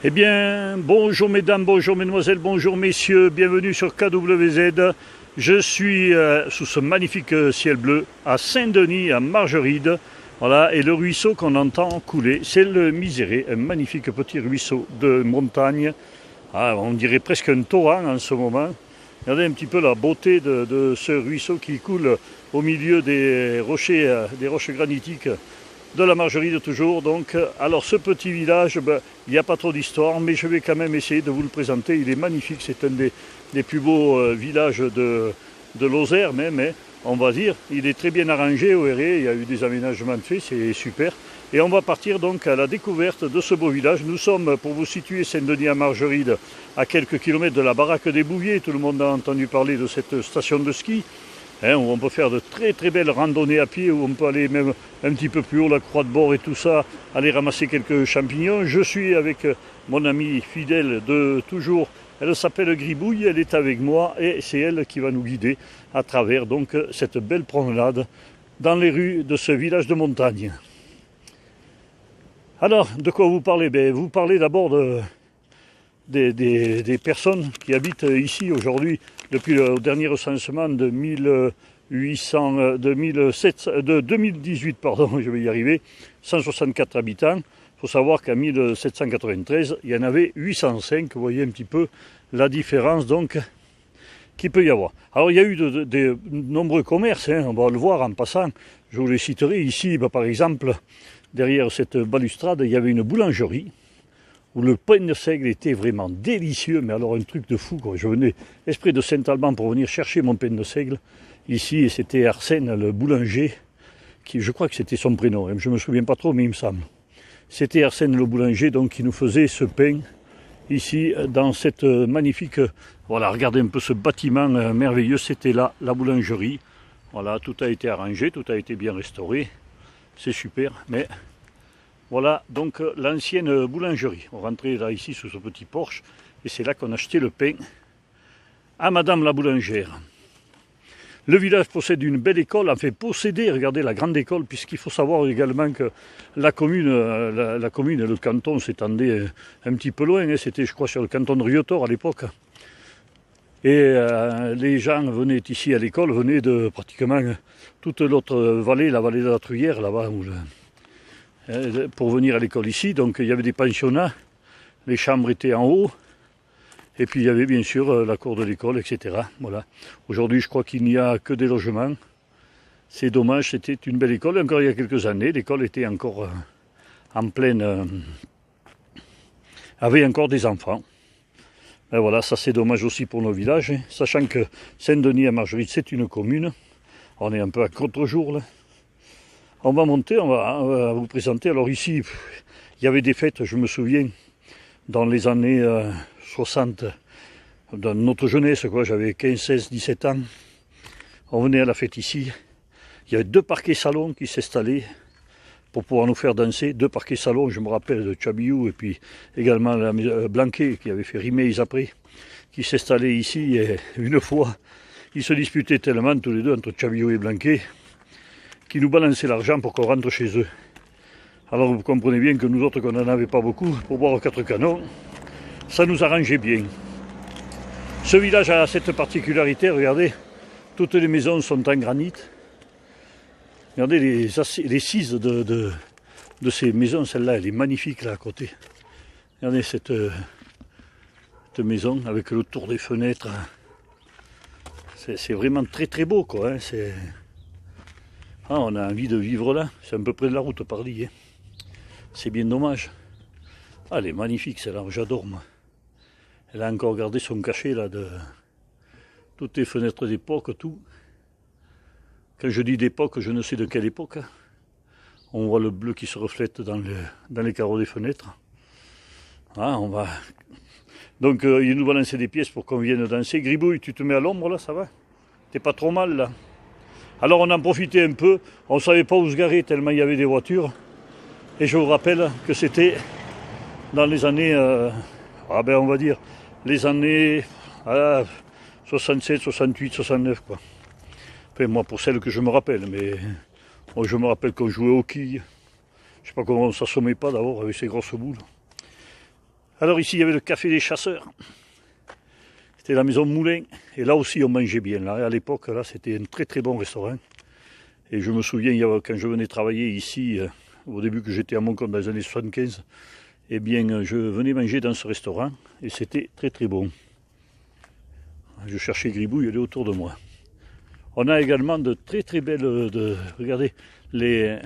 Eh bien, bonjour mesdames, bonjour mesdemoiselles, bonjour messieurs, bienvenue sur KWZ. Je suis sous ce magnifique ciel bleu à Saint-Denis, à Margeride. Voilà, et le ruisseau qu'on entend couler, c'est le Miseré, un magnifique petit ruisseau de montagne. Ah, on dirait presque un torrent en ce moment. Regardez un petit peu la beauté de ce ruisseau qui coule au milieu des rochers granitiques de la Margeride toujours. Donc, alors ce petit village, il n'y a pas trop d'histoire, mais je vais quand même essayer de vous le présenter. Il est magnifique, c'est un des plus beaux villages de Lozère même, hein, on va dire. Il est très bien arrangé, vous verrez, il y a eu des aménagements de fait, c'est super. Et on va partir donc à la découverte de ce beau village. Nous sommes, pour vous situer, Saint-Denis à Margeride, à quelques kilomètres de la baraque des Bouviers. Tout le monde a entendu parler de cette station de ski. Hein, où on peut faire de très très belles randonnées à pied, où on peut aller même un petit peu plus haut, la croix de bord et tout ça, aller ramasser quelques champignons. Je suis avec mon amie fidèle de toujours, elle s'appelle Gribouille, elle est avec moi et c'est elle qui va nous guider à travers donc cette belle promenade dans les rues de ce village de montagne. Alors, de quoi vous parlez? Vous parlez d'abord des personnes qui habitent ici aujourd'hui depuis le dernier recensement de 2018, pardon, je vais y arriver, 164 habitants. Il faut savoir qu'en 1793, il y en avait 805. Vous voyez un petit peu la différence donc qu'il peut y avoir. Alors il y a eu de nombreux commerces, hein, on va le voir en passant. Je vous les citerai ici, par exemple, derrière cette balustrade, il y avait une boulangerie où le pain de seigle était vraiment délicieux, mais alors un truc de fou, quoi. Je venais exprès de Saint-Alban pour venir chercher mon pain de seigle ici, et c'était Arsène, le boulanger, qui, je crois que c'était son prénom, je ne me souviens pas trop, mais il me semble. C'était Arsène le boulanger, donc, qui nous faisait ce pain ici, dans cette magnifique... Voilà, regardez un peu ce bâtiment merveilleux, c'était là, la boulangerie. Voilà, tout a été arrangé, tout a été bien restauré, c'est super, mais... Voilà donc l'ancienne boulangerie. On rentrait là ici sous ce petit porche et c'est là qu'on achetait le pain à Madame la boulangère. Le village possède une belle école, en fait posséder, regardez la grande école, puisqu'il faut savoir également que la commune et le canton s'étendaient un petit peu loin, hein. C'était je crois sur le canton de Riotor à l'époque. Et les gens venaient ici à l'école, venaient de pratiquement toute l'autre vallée, la vallée de la Truyère là-bas, pour venir à l'école ici. Donc il y avait des pensionnats, les chambres étaient en haut, et puis il y avait bien sûr la cour de l'école, etc. Voilà. Aujourd'hui je crois qu'il n'y a que des logements. C'est dommage, c'était une belle école. Encore il y a quelques années, l'école était encore en pleine... avait encore des enfants. Et voilà, ça c'est dommage aussi pour nos villages, hein. Sachant que Saint-Denis à Margeride c'est une commune. On est un peu à contre-jour là. On va monter, on va vous présenter. Alors ici, il y avait des fêtes, je me souviens, dans les années 60, dans notre jeunesse, quoi. J'avais 15, 16, 17 ans. On venait à la fête ici. Il y avait 2 parquets salons qui s'installaient pour pouvoir nous faire danser. 2 parquets salons, je me rappelle de Chabiou et puis également Blanquet qui avait fait Rimeis après, qui s'installait ici. Et une fois, ils se disputaient tellement tous les deux entre Chabiou et Blanquet, qui nous balançaient l'argent pour qu'on rentre chez eux. Alors vous comprenez bien que nous autres, qu'on n'en avait pas beaucoup, pour boire 4 canons, ça nous arrangeait bien. Ce village a cette particularité, regardez, toutes les maisons sont en granit. Regardez les cises de ces maisons, celle-là, elle est magnifique là à côté. Regardez cette maison avec le tour des fenêtres. C'est vraiment très très beau, quoi, hein. Ah, on a envie de vivre là, c'est un peu près de la route par là, hein. C'est bien dommage. Ah, elle est magnifique celle-là, j'adore moi. Elle a encore gardé son cachet là de toutes les fenêtres d'époque, tout. Quand je dis d'époque, je ne sais de quelle époque. On voit le bleu qui se reflète dans les carreaux des fenêtres. Ah, on va... Donc il nous va lancer des pièces pour qu'on vienne danser. Gribouille, tu te mets à l'ombre là, ça va? T'es pas trop mal là? Alors on en profitait un peu, on ne savait pas où se garer tellement il y avait des voitures. Et je vous rappelle que c'était dans les années, on va dire, les années 67, 68, 69 quoi. Enfin moi pour celles que je me rappelle, mais je me rappelle qu'on jouait aux quilles. Je sais pas comment on s'assommait pas d'abord avec ces grosses boules. Alors ici il y avait le café des chasseurs. C'était la maison Moulin. Et là aussi on mangeait bien. Là, à l'époque, là c'était un très très bon restaurant. Et je me souviens, quand je venais travailler ici, au début que j'étais à mon compte dans les années 75, eh bien je venais manger dans ce restaurant. Et c'était très très bon. Je cherchais Gribouille, elle est autour de moi. On a également de très très belles... regardez les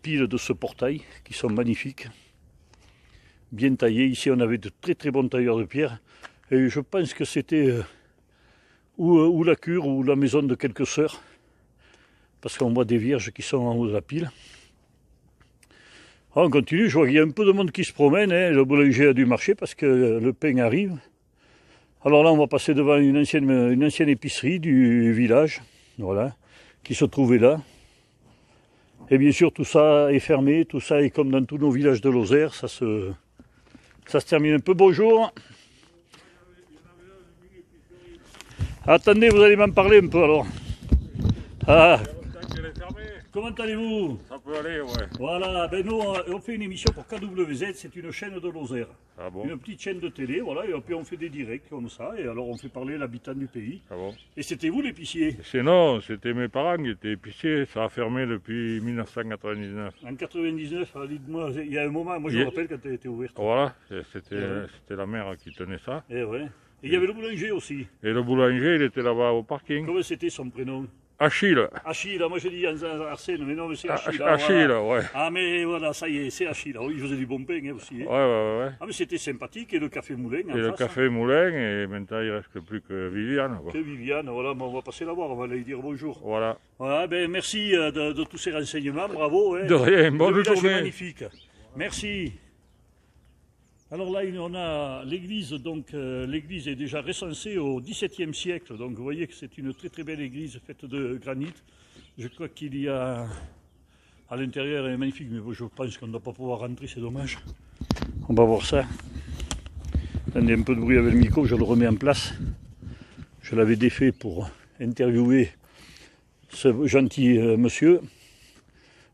piles de ce portail qui sont magnifiques. Bien taillées. Ici on avait de très très bons tailleurs de pierre. Et je pense que c'était ou la cure ou la maison de quelques sœurs. Parce qu'on voit des vierges qui sont en haut de la pile. On continue, je vois qu'il y a un peu de monde qui se promène. Hein. Le boulanger a dû marcher parce que le pain arrive. Alors là, on va passer devant une ancienne épicerie du village, voilà, qui se trouvait là. Et bien sûr, tout ça est fermé, tout ça est comme dans tous nos villages de Lozère, ça se termine un peu. Bonjour. Attendez, vous allez m'en parler un peu alors. Ah. Comment allez-vous? Ça peut aller, ouais. Voilà, ben nous on fait une émission pour KWZ, c'est une chaîne de Lozère. Ah bon? Une petite chaîne de télé, voilà, et puis on fait des directs comme ça, et alors on fait parler l'habitant du pays. Ah bon? Et c'était vous l'épicier? Non, c'était mes parents qui étaient épiciers, ça a fermé depuis 1999. En 99, dites-moi, il y a un moment, moi je me rappelle quand elle était ouverte. Voilà, c'était la mère qui tenait ça. Et ouais. Et il y avait le boulanger aussi. Et le boulanger, il était là-bas au parking. Comment c'était son prénom? Achille. Achille, moi je dis Arsène, mais non, mais c'est Achille. Achille, voilà. ouais. Ah mais voilà, ça y est, c'est Achille. Oui, je faisais du bon pain hein, aussi. Hein. Ouais. Ah mais c'était sympathique, et le café Moulin en Et le face, café Moulin, et maintenant il ne reste plus que Viviane. Quoi. Que Viviane, voilà, on va passer la voir, on va aller dire bonjour. Voilà. Voilà, ben merci de tous ces renseignements, bravo. Hein. De rien, bonne journée. Magnifique. Merci. Alors là, on a l'église, donc l'église est déjà recensée au XVIIe siècle, donc vous voyez que c'est une très très belle église faite de granit. Je crois qu'il y a, à l'intérieur, elle est magnifique, mais je pense qu'on ne doit pas pouvoir rentrer, c'est dommage. On va voir ça. Attendez, un peu de bruit avec le micro, je le remets en place. Je l'avais défait pour interviewer ce gentil monsieur. Alors,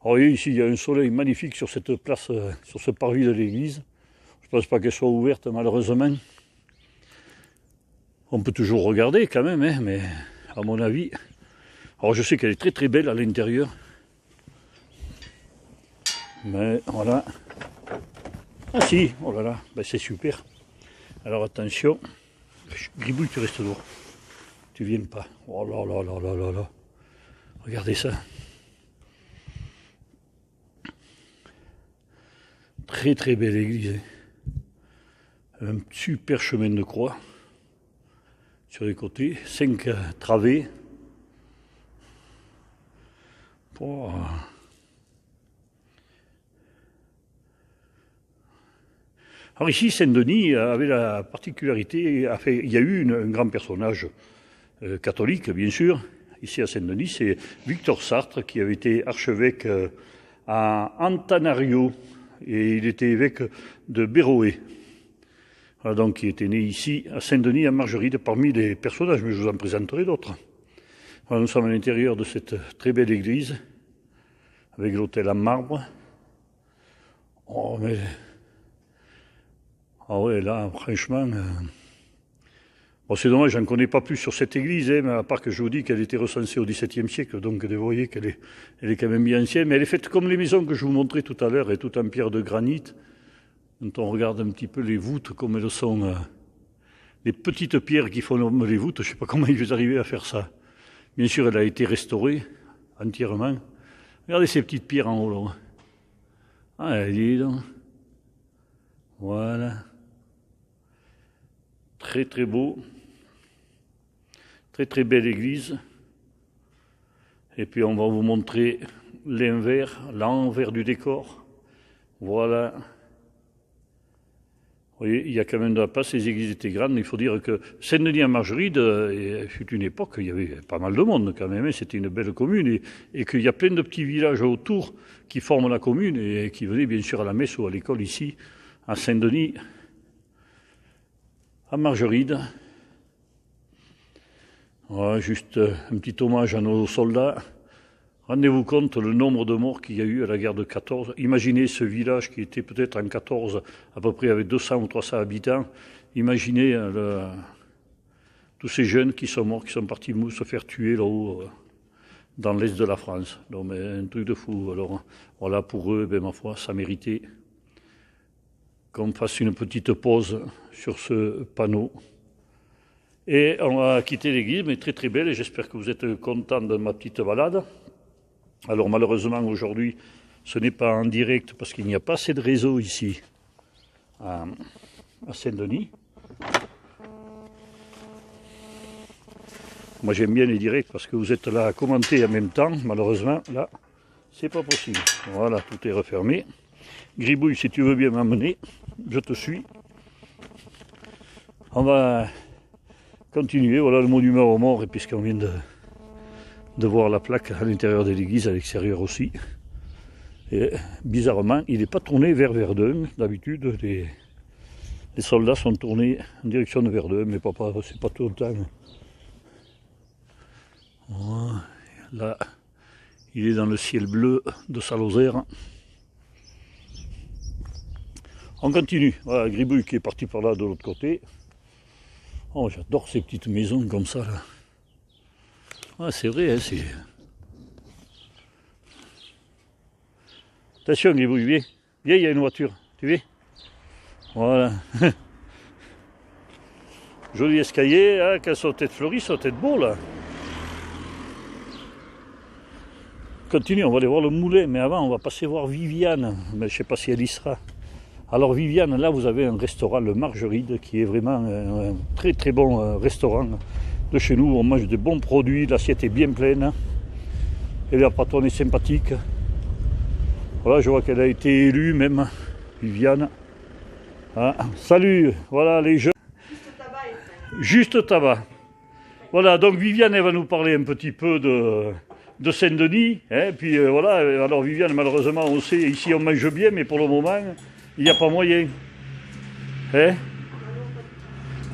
vous voyez, ici, il y a un soleil magnifique sur cette place, sur ce parvis de l'église. Je ne pense pas qu'elle soit ouverte, malheureusement. On peut toujours regarder quand même, hein, mais à mon avis... Alors je sais qu'elle est très très belle à l'intérieur. Mais voilà. Ah si, oh là là, ben, c'est super. Alors attention. Gribouille, tu restes lourd. Tu viens pas. Oh là là là là là là. Regardez ça. Très très belle église. Un super chemin de croix. Sur les côtés. 5 travées. Oh. Alors ici, Saint-Denis avait la particularité, il y a eu un grand personnage catholique, bien sûr, ici à Saint-Denis, c'est Victor Sartre, qui avait été archevêque à Antanario, et il était évêque de Béroé. Voilà, donc il était né ici, à Saint-Denis, à Margeride, parmi les personnages, mais je vous en présenterai d'autres. Voilà, nous sommes à l'intérieur de cette très belle église, avec l'autel en marbre. Oh, mais... Ah ouais, là, franchement... Bon, c'est dommage, j'en connais pas plus sur cette église, hein, mais à part que je vous dis qu'elle était recensée au XVIIe siècle, donc vous voyez qu'elle est quand même bien ancienne, mais elle est faite comme les maisons que je vous montrais tout à l'heure, et tout en pierre de granit. Quand on regarde un petit peu les voûtes, comme elles sont... les petites pierres qui font les voûtes, je ne sais pas comment ils arrivaient à faire ça. Bien sûr, elle a été restaurée entièrement. Regardez ces petites pierres en haut là. Ah, dis donc. Voilà. Très très beau. Très très belle église. Et puis on va vous montrer l'envers du décor. Voilà. Vous voyez, il y a quand même de la place, les églises étaient grandes. Il faut dire que Saint-Denis-en-Margeride, fut une époque, il y avait pas mal de monde quand même, c'était une belle commune, et qu'il y a plein de petits villages autour qui forment la commune, et qui venaient bien sûr à la messe ou à l'école ici, à Saint-Denis, à Margeride. Voilà, juste un petit hommage à nos soldats. Rendez-vous compte le nombre de morts qu'il y a eu à la guerre de 14. Imaginez ce village qui était peut-être en 14 à peu près avec 200 ou 300 habitants. Imaginez tous ces jeunes qui sont morts, qui sont partis se faire tuer là-haut dans l'est de la France. Donc, mais un truc de fou. Alors voilà, pour eux, ben, ma foi, ça méritait qu'on fasse une petite pause sur ce panneau. Et on va quitter l'église, mais très très belle, et j'espère que vous êtes contents de ma petite balade. Alors malheureusement aujourd'hui, ce n'est pas en direct parce qu'il n'y a pas assez de réseau ici à Saint-Denis. Moi j'aime bien les directs parce que vous êtes là à commenter en même temps. Malheureusement là, c'est pas possible. Voilà, tout est refermé. Gribouille, si tu veux bien m'amener, je te suis. On va continuer. Voilà le monument aux morts, et puisqu'on vient de voir la plaque à l'intérieur de l'église, à l'extérieur aussi. Et bizarrement, il n'est pas tourné vers Verdun. D'habitude, les soldats sont tournés en direction de Verdun, mais c'est pas tout le temps. Voilà. Là, il est dans le ciel bleu de sa Lozère. On continue. Voilà, Gribouille qui est parti par là de l'autre côté. Oh, j'adore ces petites maisons comme ça là. Ah, c'est vrai, hein, c'est. Attention, Gribouille, viens. Viens, il y a une voiture. Tu viens? Voilà. Joli escalier, hein, quand ça va être fleuri, ça va être beau là. Continue, on va aller voir le moulin, mais avant on va passer voir Viviane, mais je ne sais pas si elle y sera. Alors Viviane, là vous avez un restaurant, le Margeride, qui est vraiment un très très bon restaurant de chez nous. On mange de bons produits, l'assiette est bien pleine. Et la patronne est sympathique. Voilà, je vois qu'elle a été élue même, Viviane. Ah, salut, voilà les jeux. Juste tabac et frais. Juste tabac. Voilà, donc Viviane, elle va nous parler un petit peu de Saint-Denis. Hein, puis voilà, alors Viviane, malheureusement, on sait, ici on mange bien, mais pour le moment, il n'y a pas moyen. Hein?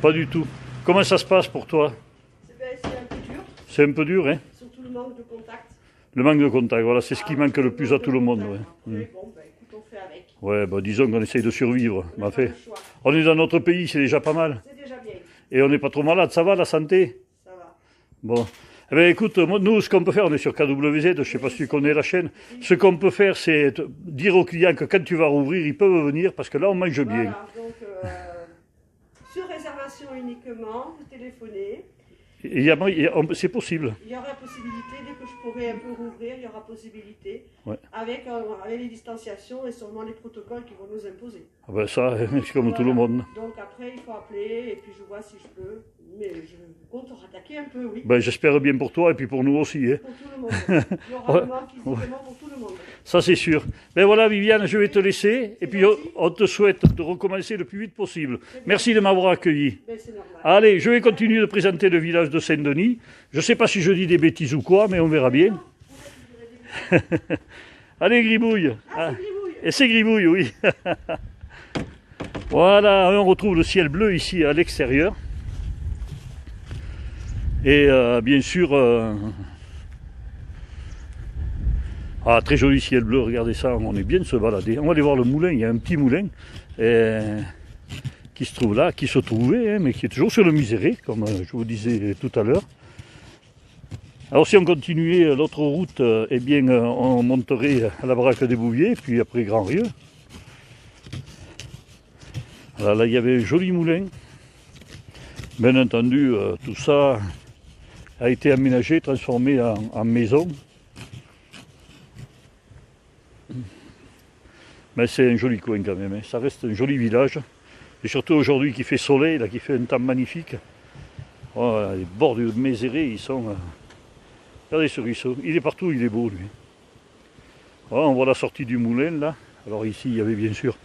Pas du tout. Comment ça se passe pour toi? C'est un peu dur, C'est un peu dur, hein? surtout le manque de contact. Le manque de contact, voilà, c'est ce qui manque le plus à tout le monde. Ouais. Mais bon, ben, écoute, on fait avec. Ouais, bah, disons qu'on essaye de survivre. On n'a pas le choix. On est dans notre pays, c'est déjà pas mal. C'est déjà bien, Et on n'est pas trop malade, ça va la santé? ça va. Bon. Eh bien, écoute, nous, ce qu'on peut faire, on est sur KWZ, je ne sais pas si tu connais la chaîne. Ce qu'on peut faire, c'est dire aux clients que quand tu vas rouvrir, ils peuvent venir parce que là, on mange bien. Voilà, donc sur réservation uniquement, vous téléphonez. C'est possible. Il y aura possibilité, dès que je pourrai un peu rouvrir, il y aura possibilité. Ouais. Avec les distanciations et sûrement les protocoles qui vont nous imposer. Ah ben ça, c'est comme Voilà. tout le monde. Donc après, il faut appeler et puis je vois si je peux. Mais je compte rattaquer un peu, oui. Ben, j'espère bien pour toi et puis pour nous aussi. Hein. Pour tout le monde. Il y aura le manque physiquement pour tout le monde. Ça, c'est sûr. Ben voilà, Viviane, je vais te laisser. Et puis, on te souhaite de recommencer le plus vite possible. Merci de m'avoir accueilli. Ben, c'est normal. Allez, je vais continuer de présenter le village de Saint-Denis. Je ne sais pas si je dis des bêtises ou quoi, mais on verra bien. Allez, Gribouille. Ah, c'est Gribouille. Et c'est Gribouille, oui. Voilà, on retrouve le ciel bleu ici à l'extérieur. Et bien sûr, très joli ciel bleu, regardez ça, on est bien de se balader. On va aller voir le moulin, il y a un petit moulin qui se trouve là, qui se trouvait, hein, mais qui est toujours sur le Miseré, comme je vous disais tout à l'heure. Alors si on continuait l'autre route, eh bien on monterait à la Baraque des Bouviers, puis après Grand Rieu. Alors là il y avait un joli moulin. Bien entendu, tout ça a été aménagé, transformé en maison. Mais c'est un joli coin quand même, hein. Ça reste un joli village. Et surtout aujourd'hui qui fait soleil, là, qui fait un temps magnifique. Oh, les bords du Mézéré, ils sont... Regardez ce ruisseau, il est partout, il est beau lui. Oh, on voit la sortie du moulin là. Alors ici il y avait bien sûr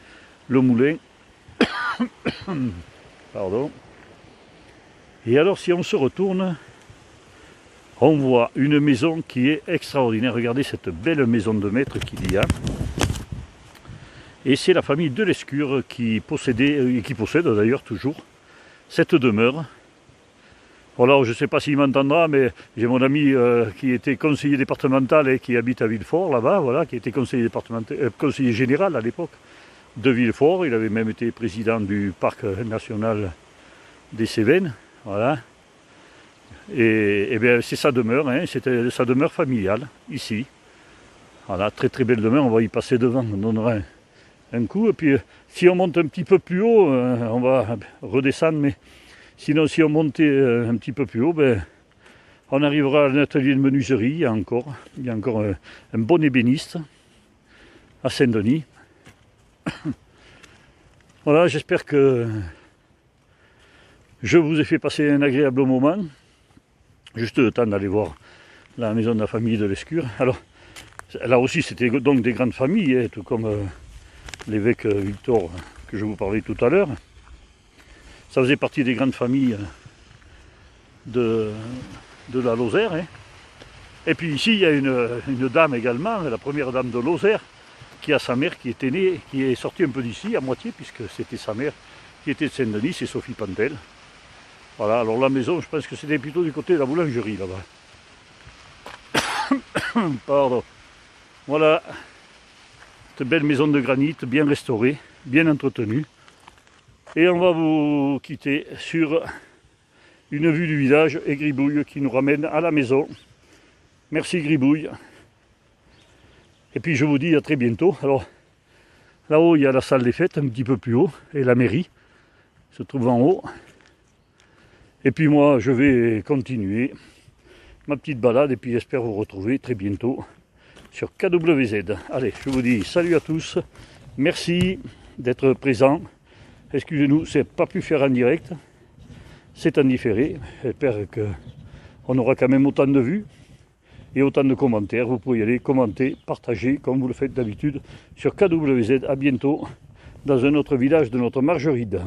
le moulin. Pardon. Et alors si on se retourne, on voit une maison qui est extraordinaire. Regardez cette belle maison de maître qu'il y a. Et c'est la famille de Lescure qui possédait, et qui possède d'ailleurs toujours, cette demeure. Voilà, je ne sais pas s'il m'entendra, mais j'ai mon ami qui était conseiller départemental et qui habite à Villefort, là-bas, voilà, qui était conseiller général à l'époque de Villefort. Il avait même été président du parc national des Cévennes, voilà. Et bien c'est sa demeure, hein, c'était sa demeure familiale, ici. Voilà, très très belle demeure, on va y passer devant, on donnera un coup. Et puis si on monte un petit peu plus haut, on va redescendre, mais sinon si on montait un petit peu plus haut, ben, on arrivera à un atelier de menuiserie, il y a encore un bon ébéniste à Saint-Denis. Voilà, j'espère que je vous ai fait passer un agréable moment. Juste le temps d'aller voir la maison de la famille de Lescure. Alors, là aussi, c'était donc des grandes familles, hein, tout comme l'évêque Victor que je vous parlais tout à l'heure. Ça faisait partie des grandes familles de la Lozère. Hein. Et puis ici, il y a une dame également, la première dame de Lozère, qui a sa mère qui était née, qui est sortie un peu d'ici, à moitié, puisque c'était sa mère qui était de Saint-Denis, c'est Sophie Pantel. Voilà, alors la maison, je pense que c'était plutôt du côté de la boulangerie, là-bas. Pardon. Voilà, cette belle maison de granit, bien restaurée, bien entretenue. Et on va vous quitter sur une vue du village et Gribouille qui nous ramène à la maison. Merci Gribouille. Et puis je vous dis à très bientôt. Alors là-haut il y a la salle des fêtes, un petit peu plus haut, et la mairie se trouve en haut. Et puis moi je vais continuer ma petite balade et puis j'espère vous retrouver très bientôt sur KWZ. Allez, je vous dis salut à tous, merci d'être présents. Excusez-nous, c'est pas pu faire en direct, c'est en différé. J'espère qu'on aura quand même autant de vues et autant de commentaires. Vous pouvez y aller commenter, partager comme vous le faites d'habitude sur KWZ. À bientôt dans un autre village de notre Margeride.